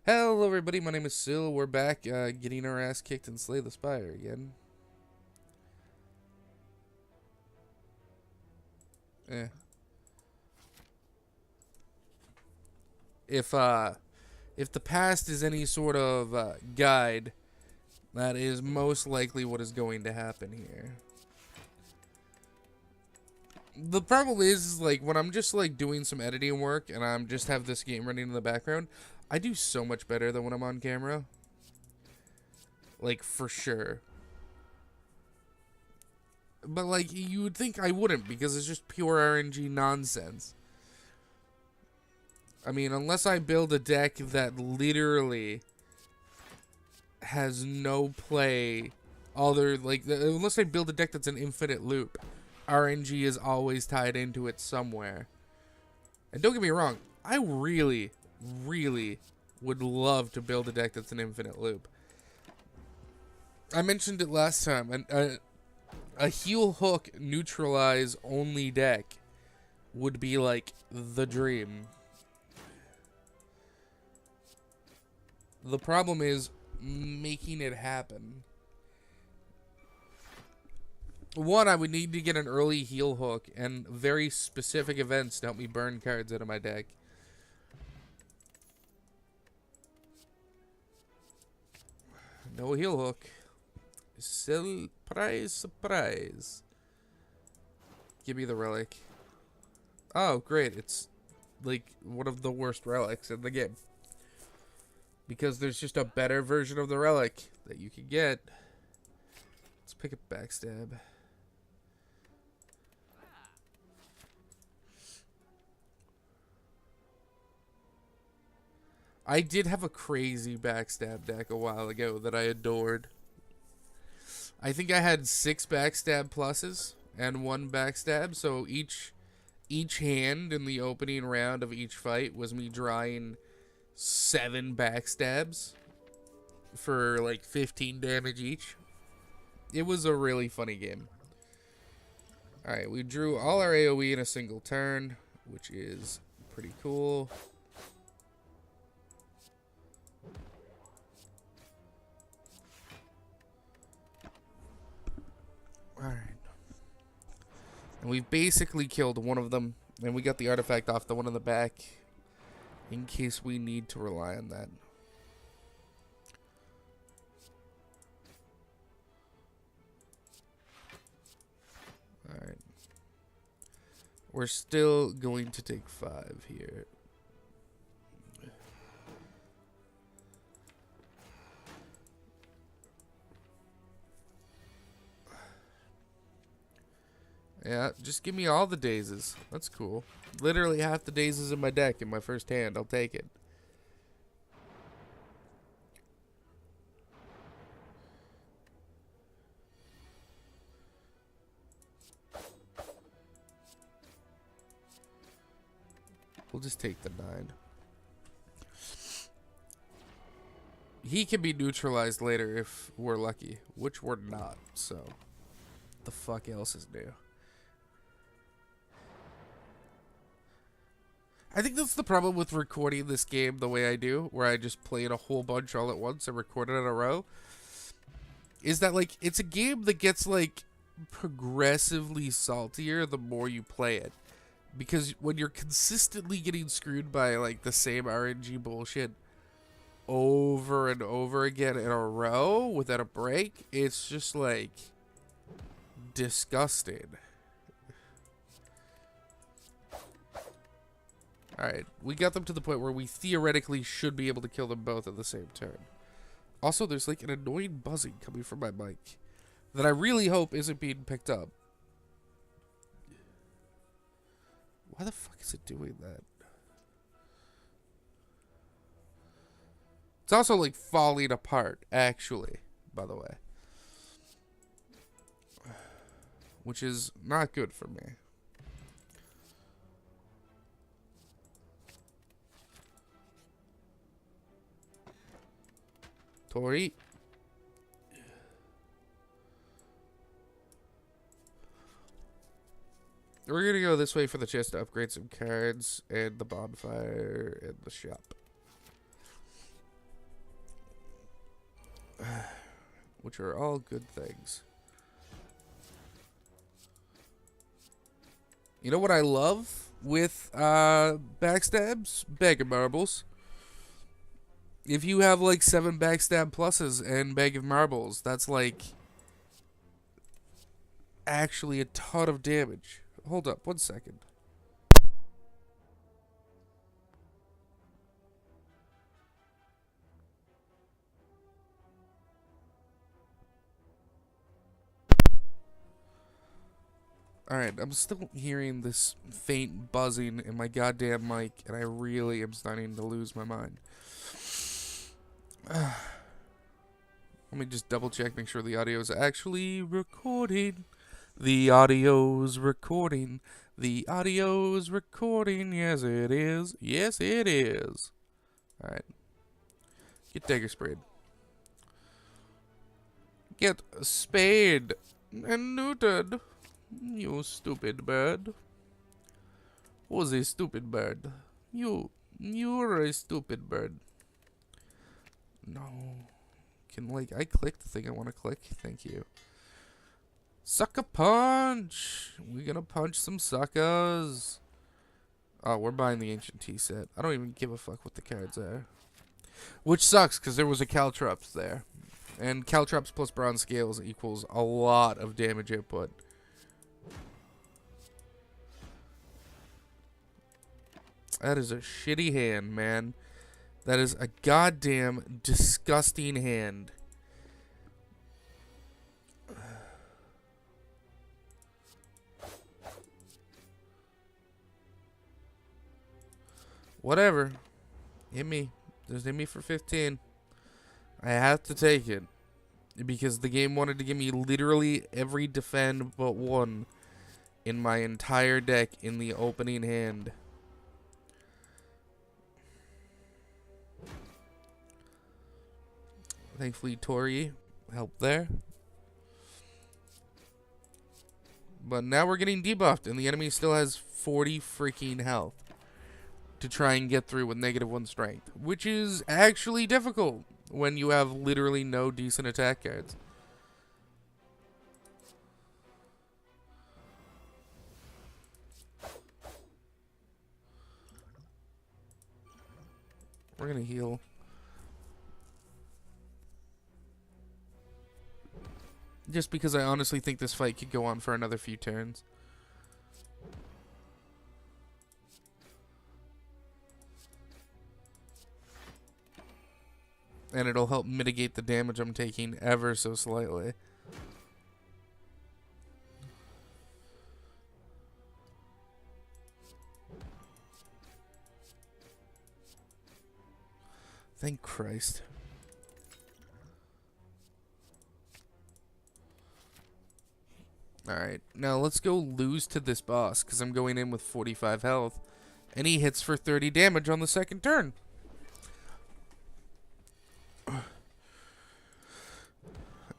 Hello everybody, my name is Sil. We're back getting our ass kicked in Slay the Spire again. Eh. If the past is any sort of guide, that is most likely what is going to happen here. The problem is like when I'm just like doing some editing work and I'm just have this game running in the background, I do so much better than when I'm on camera. Like for sure. But like you would think I wouldn't because it's just pure RNG nonsense. I mean, unless I build a deck that literally has no play, unless I build a deck that's an infinite loop, RNG is always tied into it somewhere. And don't get me wrong, I really, really would love to build a deck that's an infinite loop. I mentioned it last time, a heal hook neutralize only deck would be like the dream. The problem is making it happen. One, I would need to get an early heal hook and very specific events to help me burn cards out of my deck. No heal hook. Surprise, surprise. Give me the relic. Oh, great. It's like one of the worst relics in the game. Because there's just a better version of the relic that you can get. Let's pick a backstab. I did have a crazy backstab deck a while ago that I adored. I think I had 6 backstab pluses and 1 backstab, so each hand in the opening round of each fight was me drawing 7 backstabs for like 15 damage each. It was a really funny game. Alright, we drew all our AoE in a single turn, which is pretty cool. Alright. And we've basically killed one of them, and we got the artifact off the one in the back in case we need to rely on that. Alright. We're still going to take 5 here. Yeah, just give me all the dazes. That's cool. Literally half the dazes in my deck in my first hand. I'll take it. We'll just take the 9. He can be neutralized later if we're lucky, which we're not, so the fuck else is new? I think that's the problem with recording this game the way I do, where I just play it a whole bunch all at once and record it in a row, is that, like, it's a game that gets, like, progressively saltier the more you play it. Because when you're consistently getting screwed by, like, the same RNG bullshit over and over again in a row without a break, it's just, like, disgusting. Alright, we got them to the point where we theoretically should be able to kill them both at the same turn. Also, there's like an annoying buzzing coming from my mic that I really hope isn't being picked up. Why the fuck is it doing that? It's also like falling apart, actually, by the way. Which is not good for me. Tori. We're gonna go this way for the chest to upgrade some cards and the bonfire and the shop. which are all good things. You know what I love with backstabs? Bag of marbles. If you have like 7 backstab pluses and bag of marbles, that's like actually a ton of damage. Hold up, 1 second. Alright, I'm still hearing this faint buzzing in my goddamn mic, and I really am starting to lose my mind. Let me just double check, make sure the audio is actually recording. The audio's recording. The audio's recording. Yes, it is. Yes, it is. Alright. Get dagger sprayed. Get spayed and neutered. You stupid bird. Who's a stupid bird? You're a stupid bird. No. Can, like, I click the thing I want to click? Thank you. Sucker punch! We gonna punch some suckers. Oh, we're buying the ancient tea set. I don't even give a fuck what the cards are. Which sucks, because there was a Caltrops there. And Caltrops plus bronze scales equals a lot of damage output. That is a shitty hand, man. That is a goddamn disgusting hand. Whatever. Hit me. Just hit me for 15. I have to take it. Because the game wanted to give me literally every defend but one in my entire deck in the opening hand. Thankfully, Tori helped there. But now we're getting debuffed, and the enemy still has 40 freaking health to try and get through with -1 strength, which is actually difficult when you have literally no decent attack cards. We're gonna heal. Just because I honestly think this fight could go on for another few turns. And it'll help mitigate the damage I'm taking ever so slightly. Thank Christ. Alright, now let's go lose to this boss, because I'm going in with 45 health, and he hits for 30 damage on the second turn.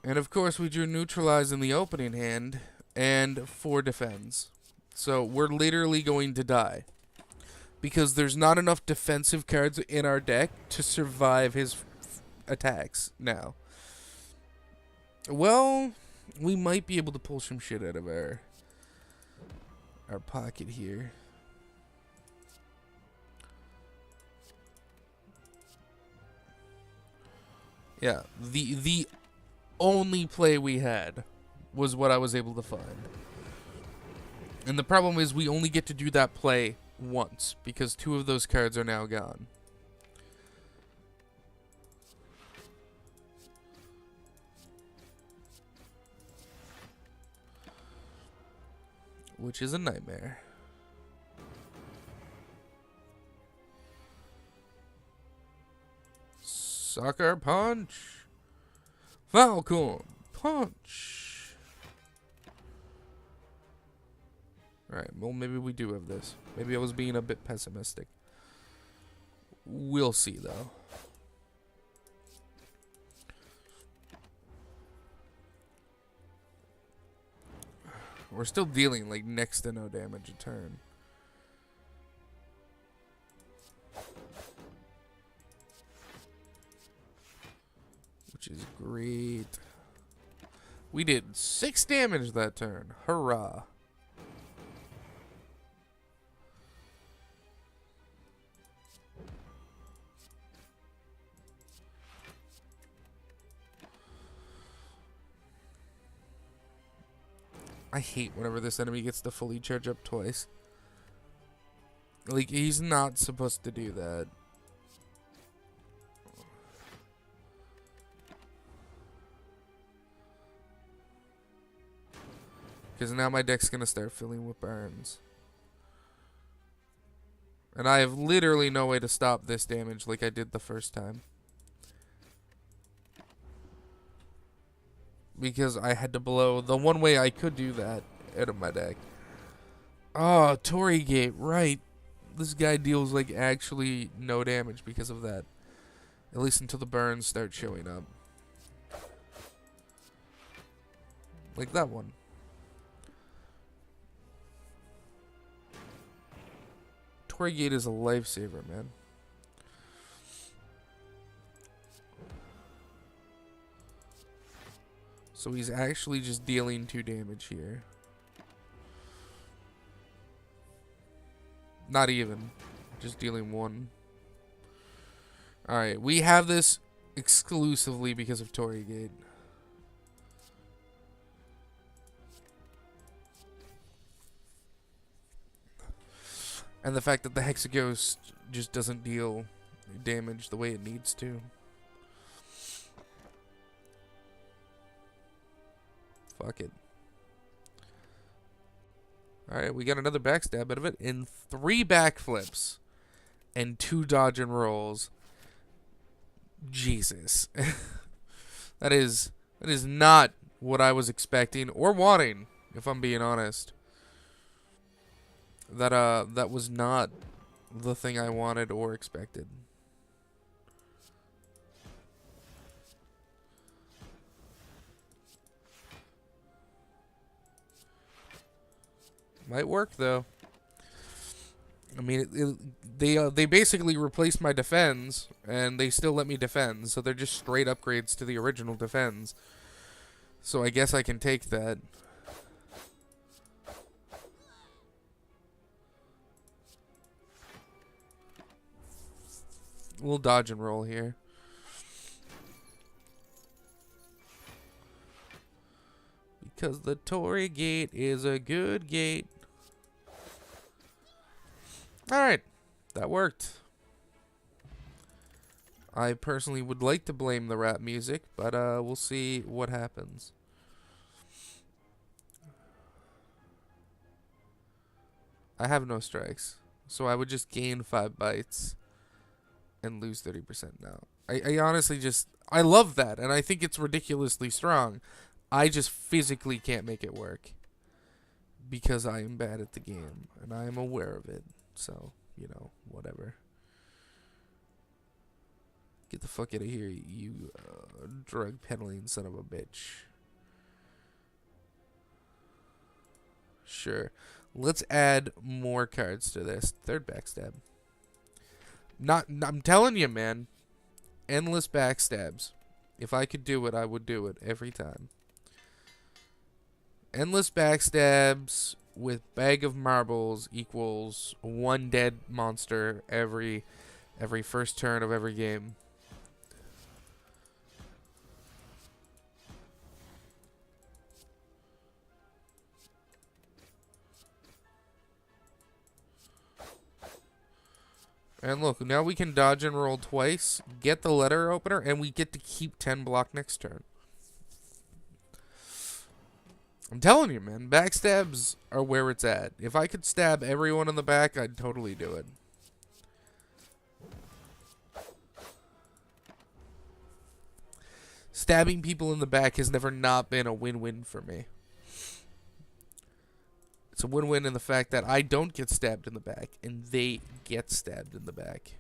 And of course we drew neutralize in the opening hand, and 4 defends. So we're literally going to die. Because there's not enough defensive cards in our deck to survive his attacks now. Well, we might be able to pull some shit out of our pocket here. Yeah, the only play we had was what I was able to find. And the problem is we only get to do that play once, because 2 of those cards are now gone. Which is a nightmare. Sucker punch. Falcon punch. Alright, well maybe we do have this. Maybe I was being a bit pessimistic. We'll see though. We're still dealing like next to no damage a turn. which is great. We did 6 damage that turn. Hurrah. I hate whenever this enemy gets to fully charge up twice. Like, he's not supposed to do that. Because now my deck's going to start filling with burns. And I have literally no way to stop this damage like I did the first time. Because I had to blow the one way I could do that out of my deck. Oh, Torii Gate, right. This guy deals like actually no damage because of that. At least until the burns start showing up. Like that one. Torii Gate is a lifesaver, man. So he's actually just dealing 2 damage here. Not even. Just dealing 1. Alright, we have this exclusively because of Torii Gate. And the fact that the Hexaghost just doesn't deal damage the way it needs to. Fuck it. Alright, we got another backstab out of it in 3 backflips and 2 dodge and rolls. Jesus. That is not what I was expecting or wanting, if I'm being honest. That was not the thing I wanted or expected. Might work though. I mean, they basically replaced my defense, and they still let me defend, so they're just straight upgrades to the original defense. So I guess I can take that. We'll dodge and roll here. Because the Torii Gate is a good gate. Alright, that worked. I personally would like to blame the rap music, but we'll see what happens. I have no strikes, so I would just gain 5 bites and lose 30% now. I honestly just, I love that, and I think it's ridiculously strong. I just physically can't make it work because I am bad at the game, and I am aware of it. So, you know, whatever. Get the fuck out of here, you drug peddling son of a bitch. Sure. Let's add more cards to this. 3rd backstab. I'm telling you, man. Endless backstabs. If I could do it, I would do it every time. Endless backstabs with bag of marbles equals 1 dead monster every first turn of every game. And look, now we can dodge and roll twice, get the letter opener, and we get to keep 10 block next turn. I'm telling you, man, backstabs are where it's at. If I could stab everyone in the back, I'd totally do it. Stabbing people in the back has never not been a win-win for me. It's a win-win in the fact that I don't get stabbed in the back, and they get stabbed in the back.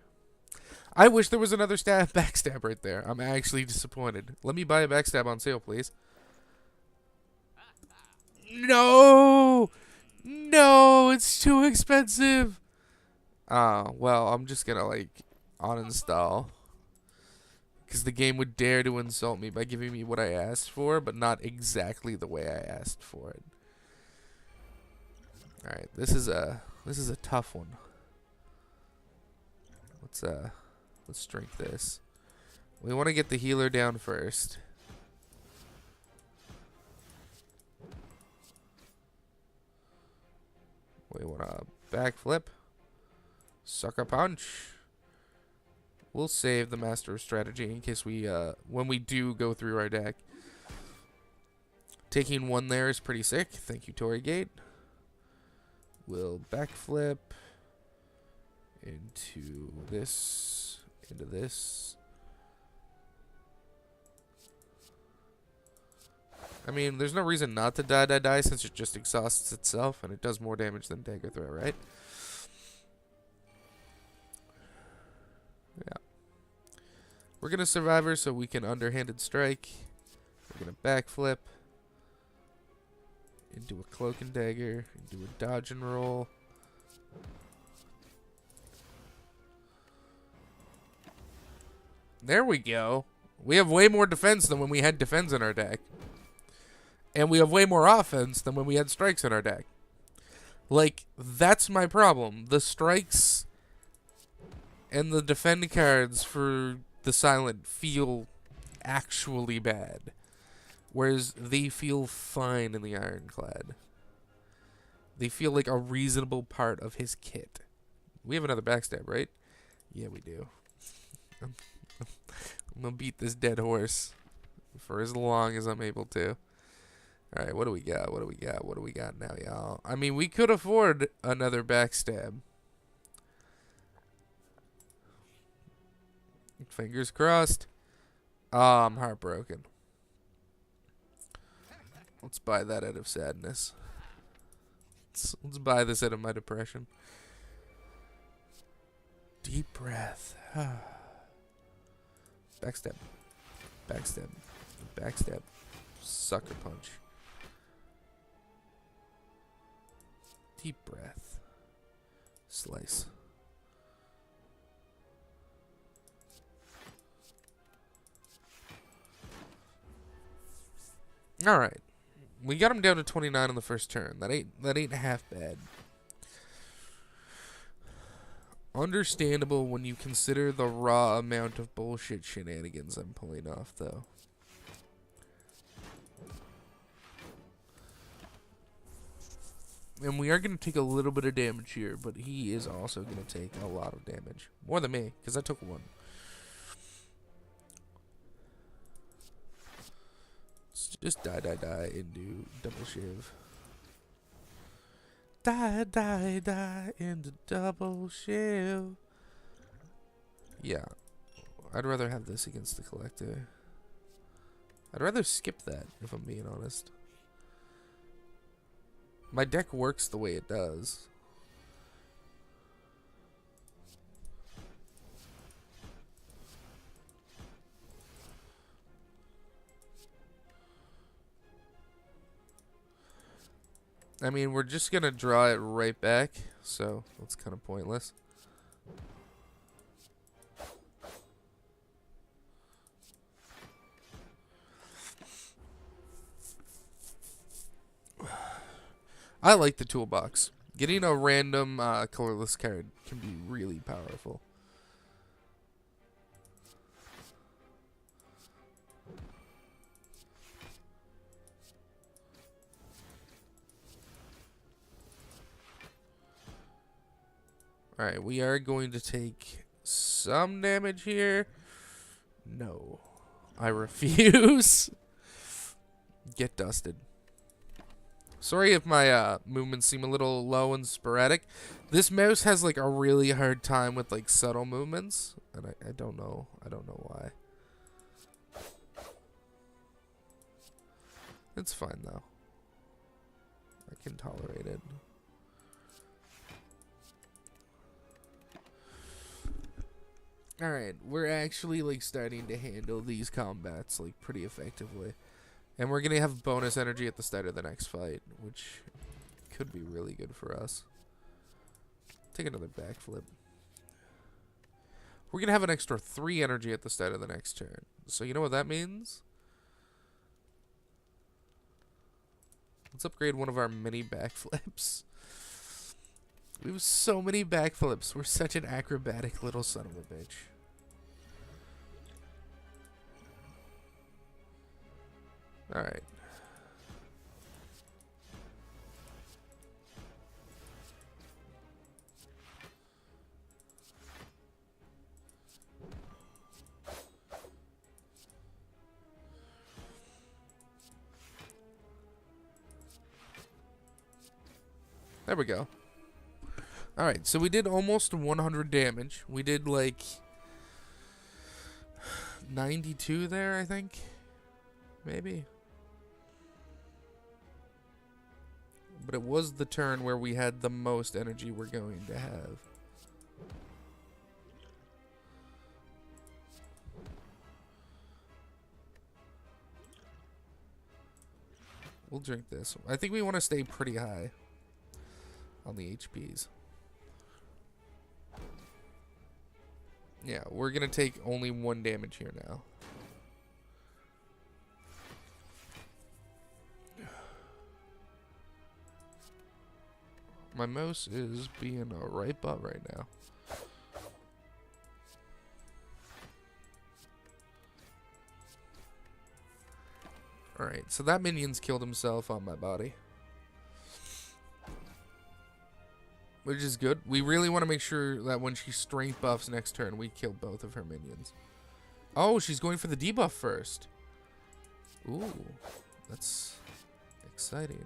I wish there was another backstab right there. I'm actually disappointed. Let me buy a backstab on sale, please. No! No, it's too expensive. Well, I'm just gonna, like, uninstall. Because the game would dare to insult me by giving me what I asked for, but not exactly the way I asked for it. Alright, this is a tough one. Let's drink this. We want to get the healer down first. We want to backflip. Sucker punch. We'll save the Master of Strategy in case we, when we do go through our deck. Taking one there is pretty sick. Thank you, Torii Gate. We'll backflip into this, into this. I mean, there's no reason not to die since it just exhausts itself and it does more damage than Dagger Throw, right? Yeah. We're gonna Survivor so we can underhanded strike. We're gonna backflip into a Cloak and Dagger, into a dodge and roll. There we go. We have way more defense than when we had defense in our deck. And we have way more offense than when we had strikes in our deck. Like, that's my problem. The strikes and the defend cards for the silent feel actually bad. Whereas they feel fine in the Ironclad. They feel like a reasonable part of his kit. We have another backstab, right? Yeah, we do. I'm gonna beat this dead horse for as long as I'm able to. Alright, what do we got? What do we got? What do we got now, y'all? I mean, we could afford another backstab. Fingers crossed. Oh, I'm heartbroken. Let's buy that out of sadness. Let's buy this out of my depression. Deep breath. Backstab. Backstab. Backstab. Sucker punch. Deep breath. Slice. Alright. We got him down to 29 on the first turn. That ain't half bad. Understandable when you consider the raw amount of bullshit shenanigans I'm pulling off, though. And we are going to take a little bit of damage here, but he is also going to take a lot of damage. More than me, because I took one. Let's just die into double shiv. Die into double shiv. Yeah. I'd rather have this against the Collector. I'd rather skip that, if I'm being honest. My deck works the way it does. I mean, we're just going to draw it right back, so that's kind of pointless. I like the toolbox. Getting a random colorless card can be really powerful. Alright, we are going to take some damage here. No. I refuse. Get dusted. Sorry if my movements seem a little low and sporadic. This mouse has like a really hard time with like subtle movements, and I don't know. I don't know why. It's fine though. I can tolerate it. Alright, we're actually like starting to handle these combats like pretty effectively. And we're going to have bonus energy at the start of the next fight, which could be really good for us. Take another backflip. We're going to have an extra 3 energy at the start of the next turn. So you know what that means? Let's upgrade one of our mini backflips. We have so many backflips. We're such an acrobatic little son of a bitch. Alright. There we go. Alright, so we did almost 100 damage. We did like 92 there, I think. Maybe. But it was the turn where we had the most energy we're going to have. We'll drink this. I think we want to stay pretty high on the HPs. Yeah, we're going to take only 1 damage here now. My mouse is being a right butt right now. Alright, so that minion's killed himself on my body. Which is good. We really want to make sure that when she strength buffs next turn, we kill both of her minions. Oh, she's going for the debuff first. Ooh, that's exciting.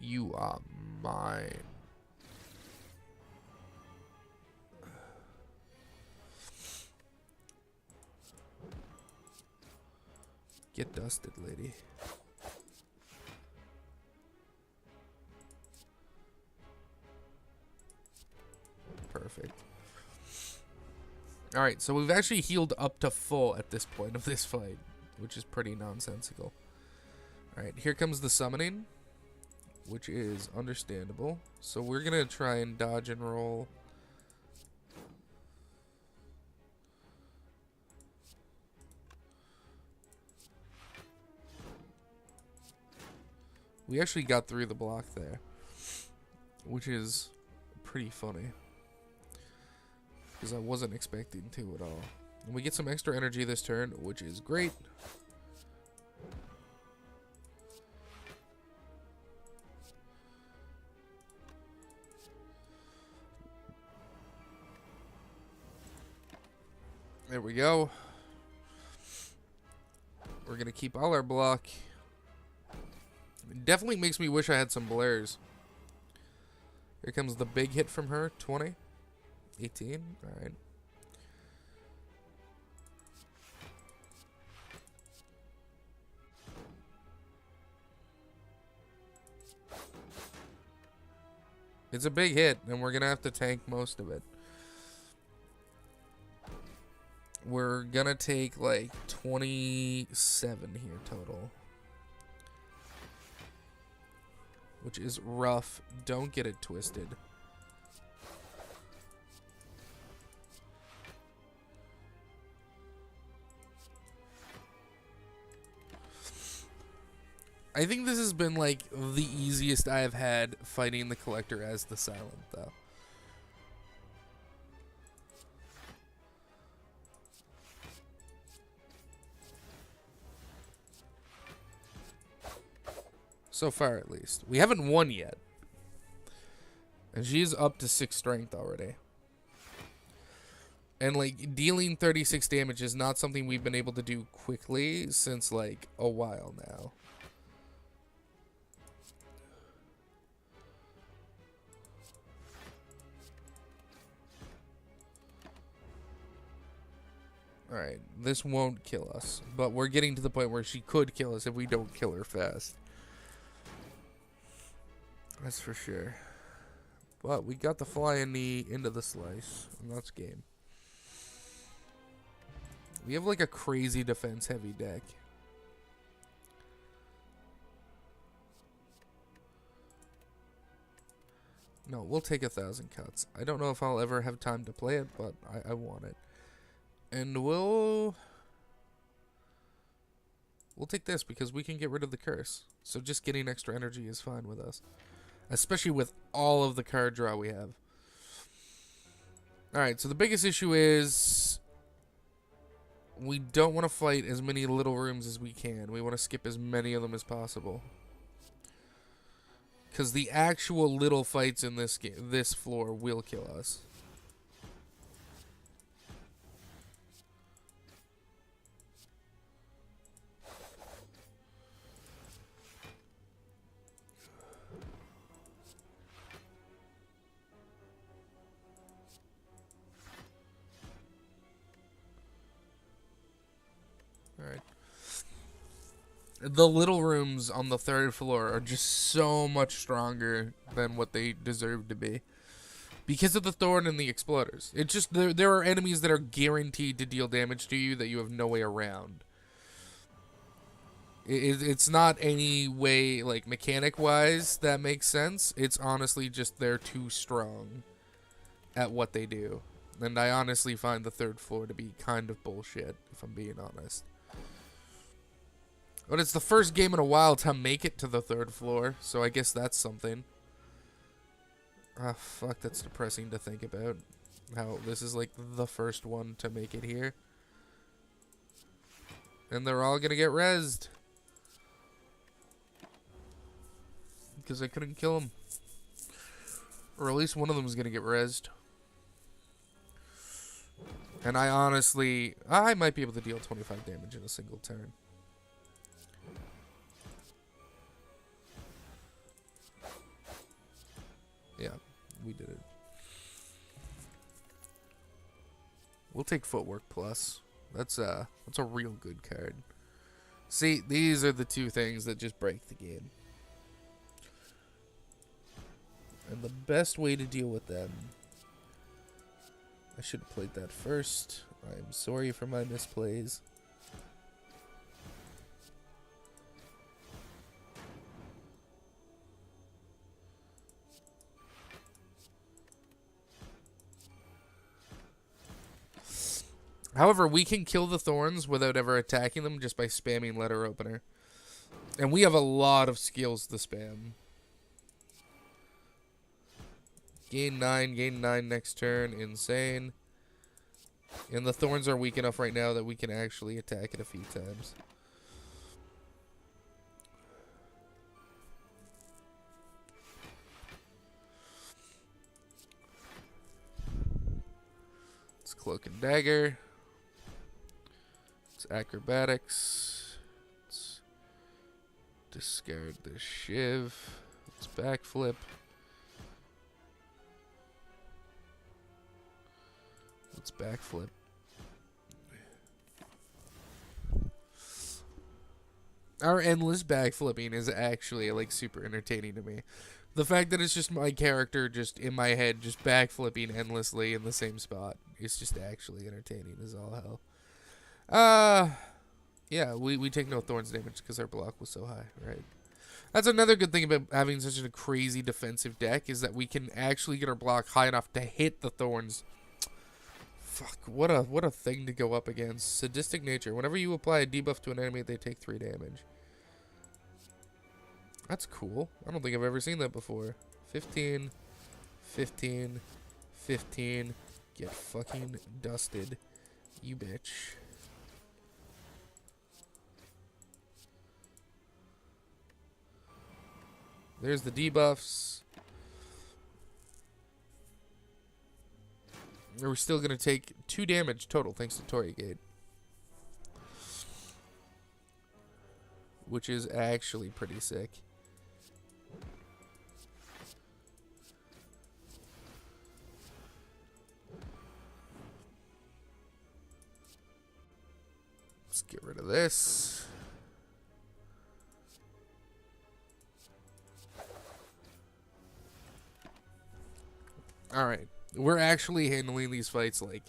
You are mine. Get dusted, lady. Perfect. Alright, so we've actually healed up to full at this point of this fight, which is pretty nonsensical. Alright, here comes the summoning, which is understandable. So we're going to try and dodge and roll. We actually got through the block there, which is pretty funny, because I wasn't expecting to at all. And we get some extra energy this turn, which is great. There we go. We're going to keep all our block. It definitely makes me wish I had some Blairs. Here comes the big hit from her. 20. 18. Alright. It's a big hit, and we're going to have to tank most of it. We're going to take like 27 here total. Which is rough. Don't get it twisted. I think this has been like the easiest I have had fighting the Collector as the Silent, though. So far, at least. We haven't won yet. And she's up to 6 strength already. And, like, dealing 36 damage is not something we've been able to do quickly since, like, a while now. Alright, this won't kill us. But we're getting to the point where she could kill us if we don't kill her fast. That's for sure. But we got the flying knee into the slice, and that's game. We have like a crazy defense heavy deck. No, we'll take 1,000 cuts. I don't know if I'll ever have time to play it, but I want it. And we'll take this because we can get rid of the curse. So just getting extra energy is fine with us. Especially with all of the card draw we have. Alright, so the biggest issue is we don't want to fight as many little rooms as we can. We want to skip as many of them as possible. Because the actual little fights in this floor will kill us. Alright. The little rooms on the 3rd floor are just so much stronger than what they deserve to be. Because of the thorn and the exploders. It's just, there are enemies that are guaranteed to deal damage to you that you have no way around. It's not any way, like, mechanic-wise that makes sense. It's honestly just they're too strong at what they do. And I honestly find the 3rd floor to be kind of bullshit, if I'm being honest. But it's the first game in a while to make it to the 3rd floor, so I guess that's something. Ah, fuck, that's depressing to think about. How this is like the first one to make it here. And they're all gonna get rezzed. Because I couldn't kill them. Or at least one of them is gonna get rezzed. And I honestly, I might be able to deal 25 damage in a single turn. Yeah, we did it. We'll take Footwork Plus. That's a real good card. See, these are the two things that just break the game. And the best way to deal with them... I should have played that first. I'm sorry for my misplays. However, we can kill the thorns without ever attacking them just by spamming Letter Opener. And we have a lot of skills to spam. Gain 9 next turn. Insane. And the thorns are weak enough right now that we can actually attack it a few times. It's Cloak and Dagger. It's Acrobatics. Let's discard the Shiv. Let's Backflip. Let's Backflip. Our endless backflipping is actually like super entertaining to me. The fact that it's just my character just in my head just backflipping endlessly in the same spot is just actually entertaining as all hell. Yeah, we take no thorns damage because our block was so high, right? That's another good thing about having such a crazy defensive deck is that we can actually get our block high enough to hit the thorns. Fuck, what a thing to go up against. Sadistic Nature. Whenever you apply a debuff to an enemy, they take 3 damage. That's cool. I don't think I've ever seen that before. 15, 15, 15. Get fucking dusted, you bitch. There's the debuffs. We're still going to take 2 damage total thanks to Torii Gate. Which is actually pretty sick. Let's get rid of this. Alright. We're actually handling these fights, like,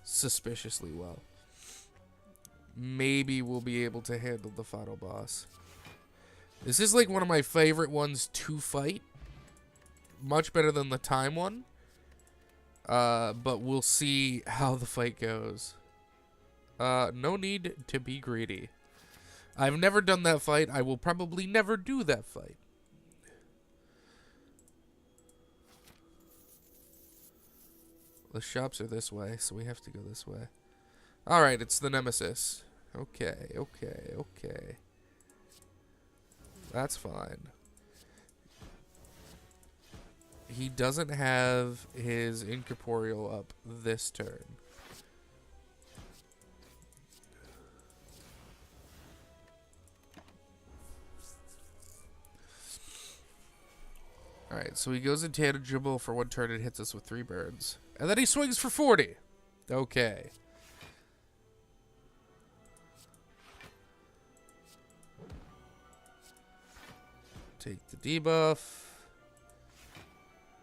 suspiciously well. Maybe we'll be able to handle the final boss. This is, like, one of my favorite ones to fight. much better than the time one. But we'll see how the fight goes. No need to be greedy. I've never done that fight. I will probably never do that fight. The shops are this way, so we have to go this way. Alright, it's the Nemesis. Okay, okay, okay. That's fine. He doesn't have his incorporeal up this turn. Alright, so he goes intangible for 1 turn and hits us with 3 burns. And then he swings for 40. Okay. Take the debuff.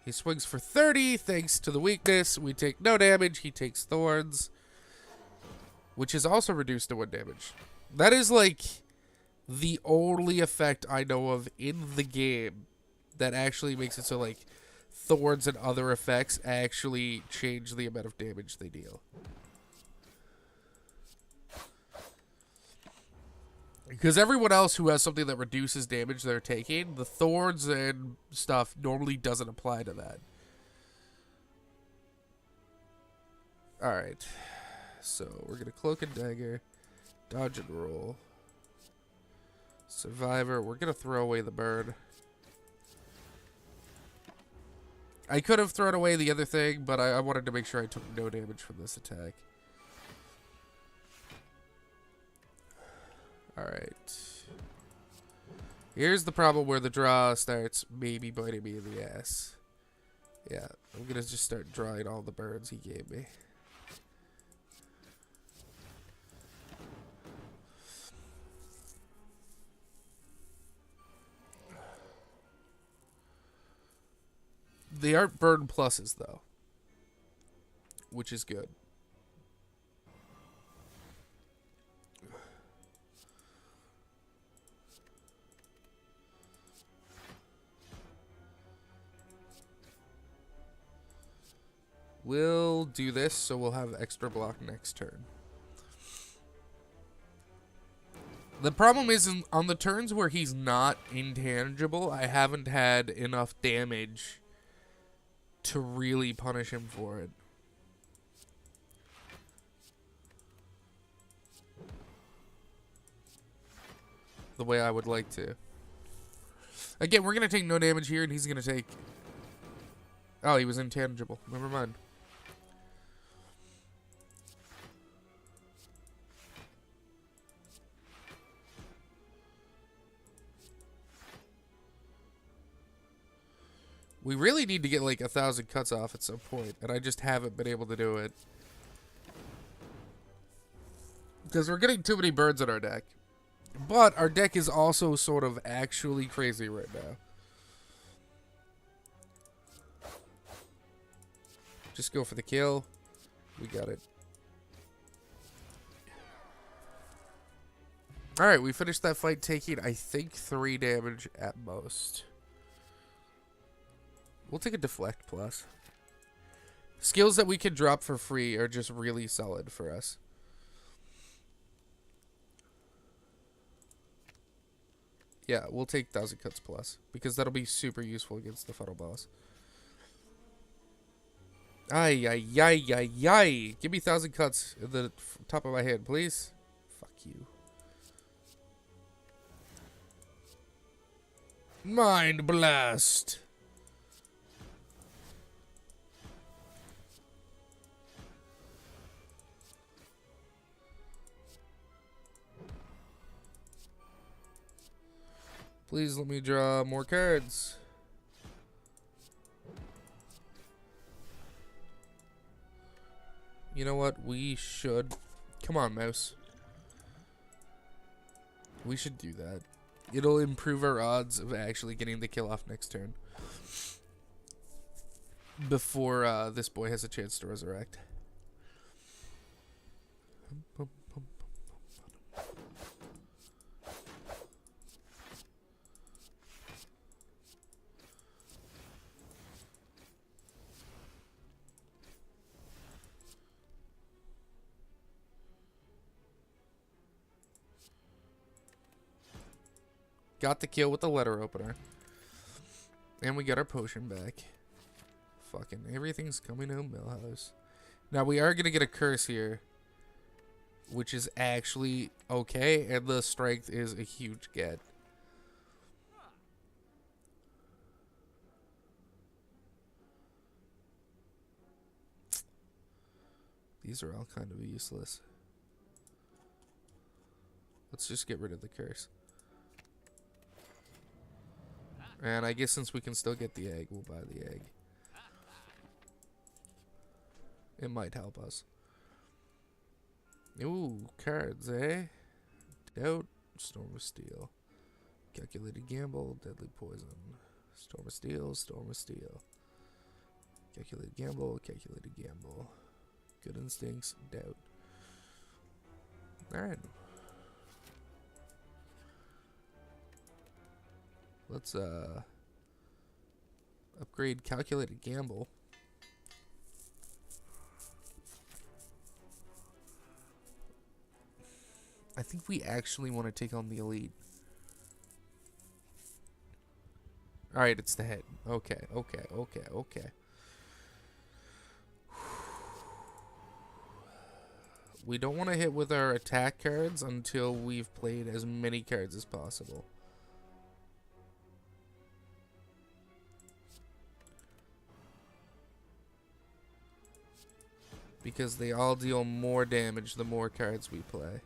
He swings for 30 thanks to the weakness. We take no damage. He takes thorns, which is also reduced to 1 damage. That is like the only effect I know of in the game that actually makes it so like thorns and other effects actually change the amount of damage they deal. Because everyone else who has something that reduces damage they're taking, the thorns and stuff normally doesn't apply to that. Alright. So we're going to Cloak and Dagger, dodge and roll. Survivor, we're going to throw away the burn. I could have thrown away the other thing, but I wanted to make sure I took no damage from this attack. Alright. Here's the problem where the draw starts maybe biting me in the ass. Yeah, I'm gonna just start drawing all the burns he gave me. They aren't burn pluses, though, which is good. We'll do this, so we'll have extra block next turn. The problem is, on the turns where he's not intangible, I haven't had enough damage to really punish him for it. The way I would like to. Again, we're going to take no damage here, and he's going to take... Oh, he was intangible. Never mind. We really need to get like 1,000 cuts off at some point, and I just haven't been able to do it. Because we're getting too many birds in our deck. But our deck is also sort of actually crazy right now. Just go for the kill. We got it. Alright, we finished that fight taking, I think, 3 damage at most. We'll take a Deflect plus. Skills that we can drop for free are just really solid for us. Yeah, we'll take 1,000 cuts plus, because that'll be super useful against the funnel boss. Ay, ay, ay, ay, ay. Give me 1,000 cuts at the top of my head, please. Fuck you. Mind Blast. Please let me draw more cards. You know what? We should... Come on, mouse. We should do that. It'll improve our odds of actually getting the kill off next turn. Before this boy has a chance to resurrect. Got the kill with the letter opener. And we got our potion back. Fucking everything's coming to Millhouse. Now we are going to get a curse here. Which is actually okay. And the strength is a huge get. These are all kind of useless. Let's just get rid of the curse. And I guess since we can still get the egg, we'll buy the egg. It might help us. Ooh, cards, eh? Doubt, Storm of Steel. Calculated Gamble, Deadly Poison. Storm of Steel, Storm of Steel. Calculated Gamble, Calculated Gamble. Good Instincts, Doubt. Alright. Let's upgrade Calculated Gamble. I think we actually want to take on the elite. Alright, it's the head. Okay. We don't want to hit with our attack cards until we've played as many cards as possible. Because they all deal more damage the more cards we play.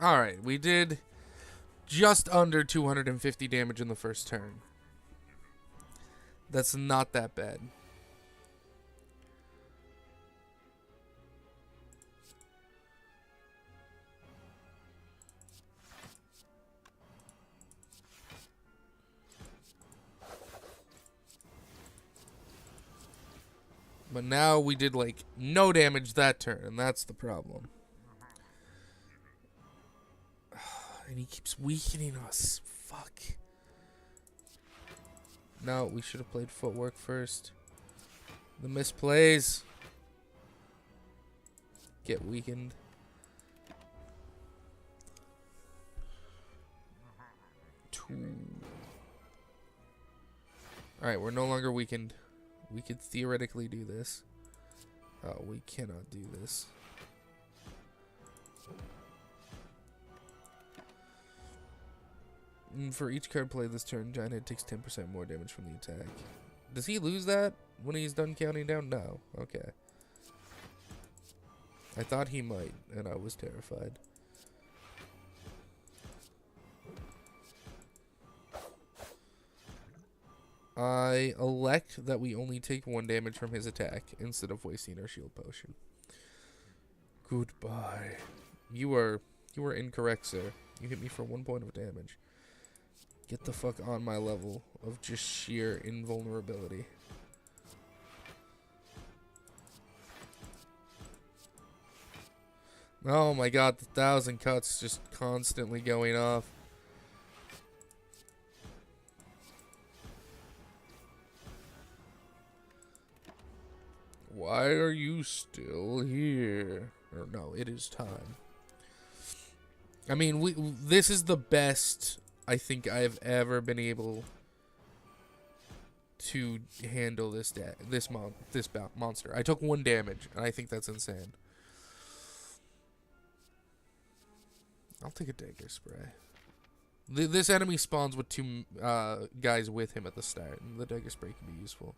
Alright, we did just under 250 damage in the first turn. That's not that bad. But now we did like no damage that turn, and that's the problem. And he keeps weakening us. Fuck. No, we should have played footwork first. The misplays. Get weakened. Alright, we're no longer weakened. We could theoretically do this. Oh, we cannot do this. For each card played this turn, Giant Head takes 10% more damage from the attack. Does he lose that when he's done counting down? No. Okay. I thought he might, and I was terrified. I elect that we only take 1 damage from his attack instead of wasting our shield potion. Goodbye. You were incorrect, sir. You hit me for 1 point of damage. Get the fuck on my level of just sheer invulnerability. Oh my god, the 1,000 cuts just constantly going off. Why are you still here? Or no, it is time. I mean, this is the best I think I've ever been able to handle this monster. I took 1 damage, and I think that's insane. I'll take a dagger spray. This enemy spawns with 2 guys with him at the start, and the dagger spray can be useful.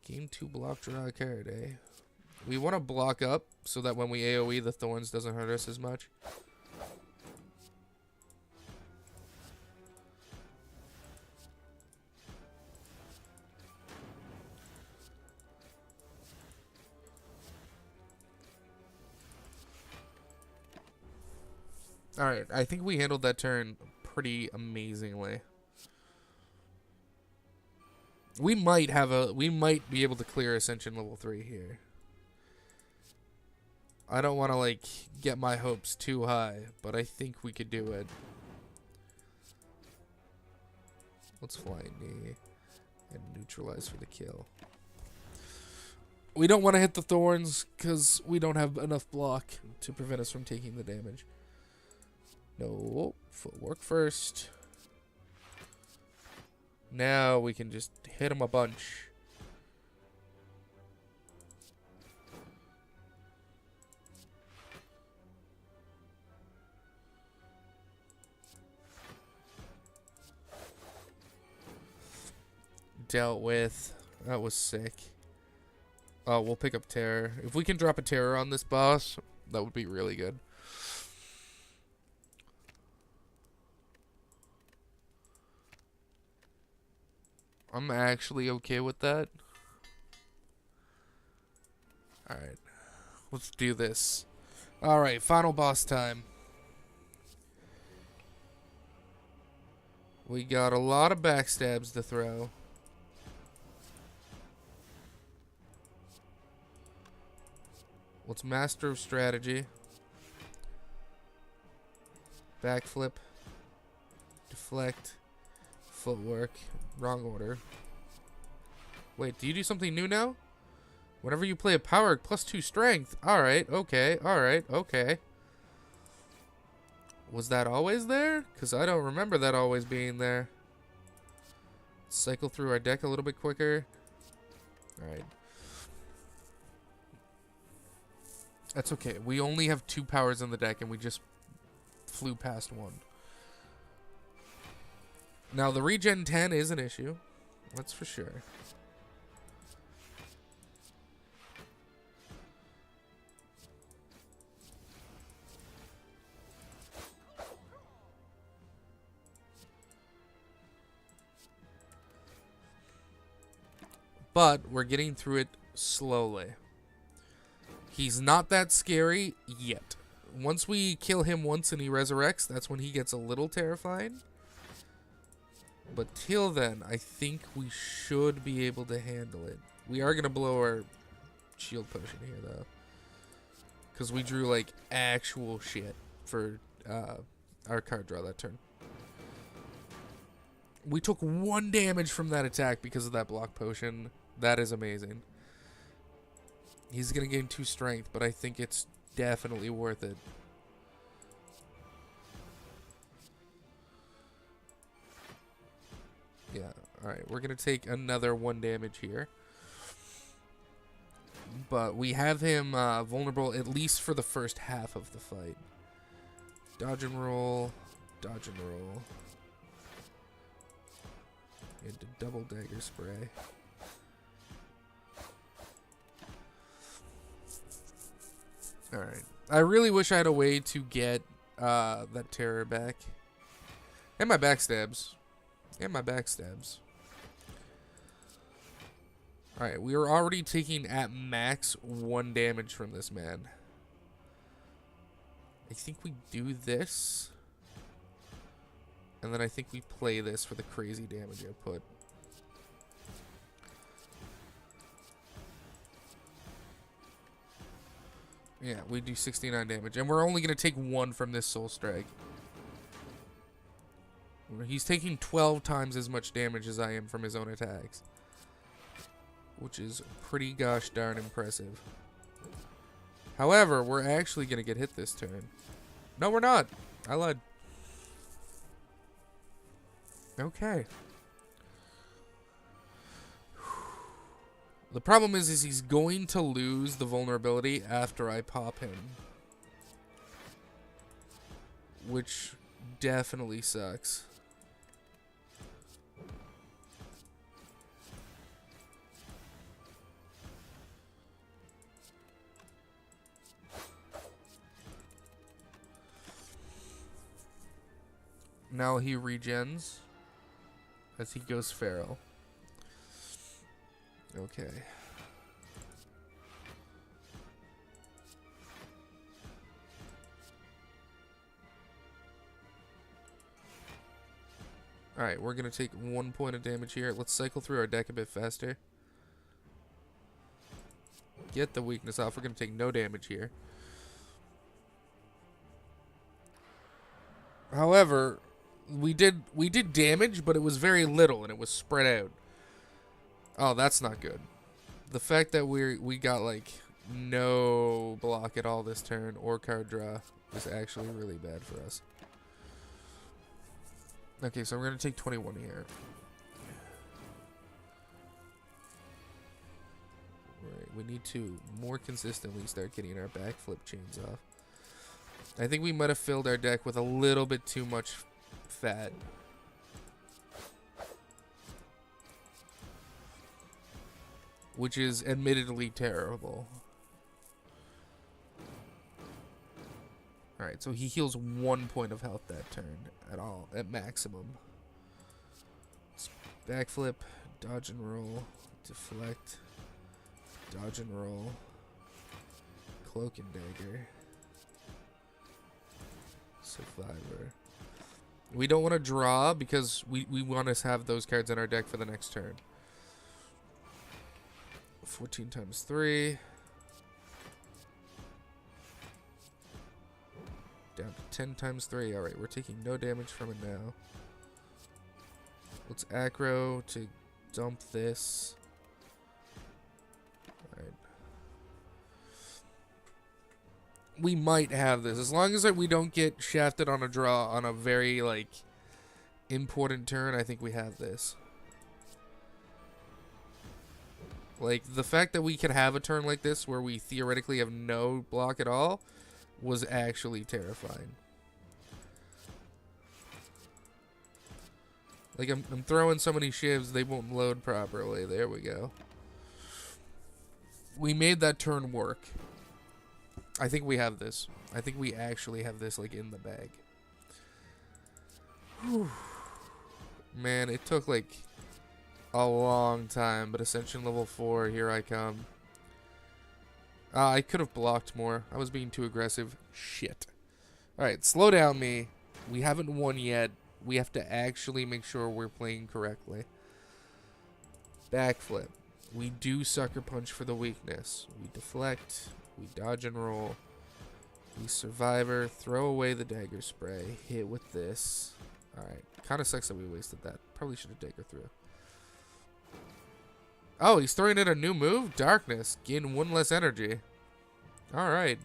Game 2 block, draw a card, eh? We want to block up so that when we AoE, the thorns doesn't hurt us as much. Alright, I think we handled that turn pretty amazingly. We might be able to clear Ascension level 3 here. I don't want to, like, get my hopes too high, but I think we could do it. Let's Flying Knee and neutralize for the kill. We don't want to hit the thorns because we don't have enough block to prevent us from taking the damage. No, footwork first. Now we can just hit him a bunch. Dealt with. That was sick. Oh, we'll pick up Terror. If we can drop a Terror on this boss, that would be really good. I'm actually okay with that. Alright. Let's do this. Alright, final boss time. We got a lot of backstabs to throw. Let's Master of Strategy. Backflip. Deflect. Footwork. Wrong order. Wait, do you do something new now? Whenever you play a power, +2 strength. Alright, okay, alright, okay. Was that always there? Because I don't remember that always being there. Cycle through our deck a little bit quicker. Alright. That's okay. We only have 2 powers in the deck, and we just flew past 1. Now, the regen 10 is an issue. That's for sure. But we're getting through it slowly. He's not that scary yet. Once we kill him once and he resurrects, that's when he gets a little terrifying. But till then, I think we should be able to handle it. We are going to blow our shield potion here, though. Because we drew, like, actual shit for our card draw that turn. We took 1 damage from that attack because of that block potion. That is amazing. He's going to gain 2 strength, but I think it's definitely worth it. Yeah, alright. We're going to take another 1 damage here. But we have him vulnerable at least for the first half of the fight. Dodge and roll. Dodge and roll. Into double dagger spray. Alright. I really wish I had a way to get that terror back. And my backstabs. Alright, we are already taking at max 1 damage from this man. I think we do this. And then I think we play this for the crazy damage output. Yeah, we do 69 damage. And we're only going to take 1 from this Soul Strike. He's taking 12 times as much damage as I am from his own attacks. Which is pretty gosh darn impressive. However, we're actually going to get hit this turn. No, we're not. I lied. Okay. The problem is he's going to lose the vulnerability after I pop him. Which definitely sucks. Now he regens as he goes feral. Okay. Alright, we're going to take 1 point of damage here. Let's cycle through our deck a bit faster. Get the weakness off. We're going to take no damage here. However, we did damage, but it was very little and it was spread out. Oh, that's not good. The fact that we got like no block at all this turn or card draw is actually really bad for us. Okay, so we're gonna take 21 here. Right, we need to more consistently start getting our backflip chains off. I think we might have filled our deck with a little bit too much fat. Which is admittedly terrible. Alright, so he heals 1 point of health that turn at maximum. Backflip, dodge and roll, deflect, dodge and roll, cloak and dagger, survivor. We don't want to draw because we want to have those cards in our deck for the next turn. 14 times 3. Down to 10 times 3. Alright, we're taking no damage from it now. Let's aggro to dump this. Alright. We might have this. As long as we don't get shafted on a draw on a very, like, important turn, I think we have this. Like, the fact that we could have a turn like this where we theoretically have no block at all was actually terrifying. Like, I'm throwing so many shivs, they won't load properly. There we go. We made that turn work. I think we have this. I think we actually have this, like, in the bag. Whew. Man, it took, like, a long time, but Ascension level 4, here I come. I could have blocked more. I was being too aggressive. Shit. Alright, slow down me. We haven't won yet. We have to actually make sure we're playing correctly. Backflip. We do Sucker Punch for the weakness. We deflect. We dodge and roll. We Survivor. Throw away the Dagger Spray. Hit with this. Alright. Kind of sucks that we wasted that. Probably should have Dagger through. Oh, he's throwing in a new move? Darkness. Gain 1 less energy. Alright.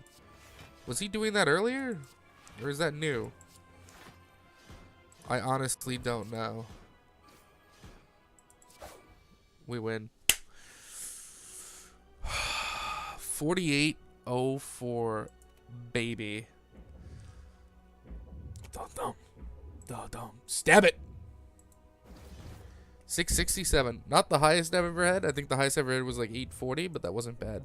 Was he doing that earlier? Or is that new? I honestly don't know. We win. 48-04, baby. Dum-dum. Dum-dum. Stab it! 667. Not the highest I've ever had. I think the highest I've ever had was like 840, but that wasn't bad.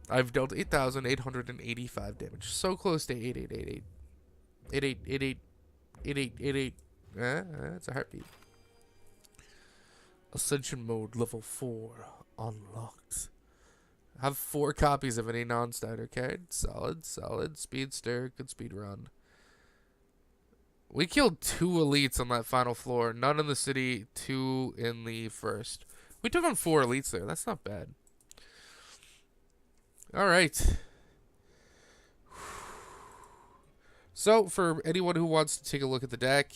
I've dealt 8,885 damage. So close to 8888. 8888. 8888. That's a heartbeat. Ascension mode level 4 unlocked. I have 4 copies of any non-starter card. Solid, solid. Speedster, good speed run. We killed 2 elites on that final floor. None in the city, 2 in the first. We took on 4 elites there. That's not bad. Alright. So, for anyone who wants to take a look at the deck,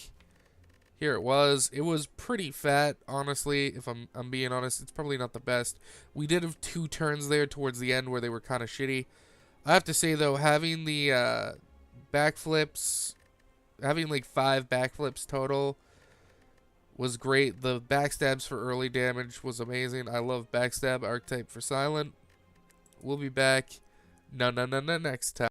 here it was. It was pretty fat, honestly. If I'm being honest, it's probably not the best. We did have 2 turns there towards the end where they were kind of shitty. I have to say, though, having the backflips, having like 5 backflips total was great. The backstabs for early damage was amazing. I love backstab archetype for silent. We'll be back. No, next time.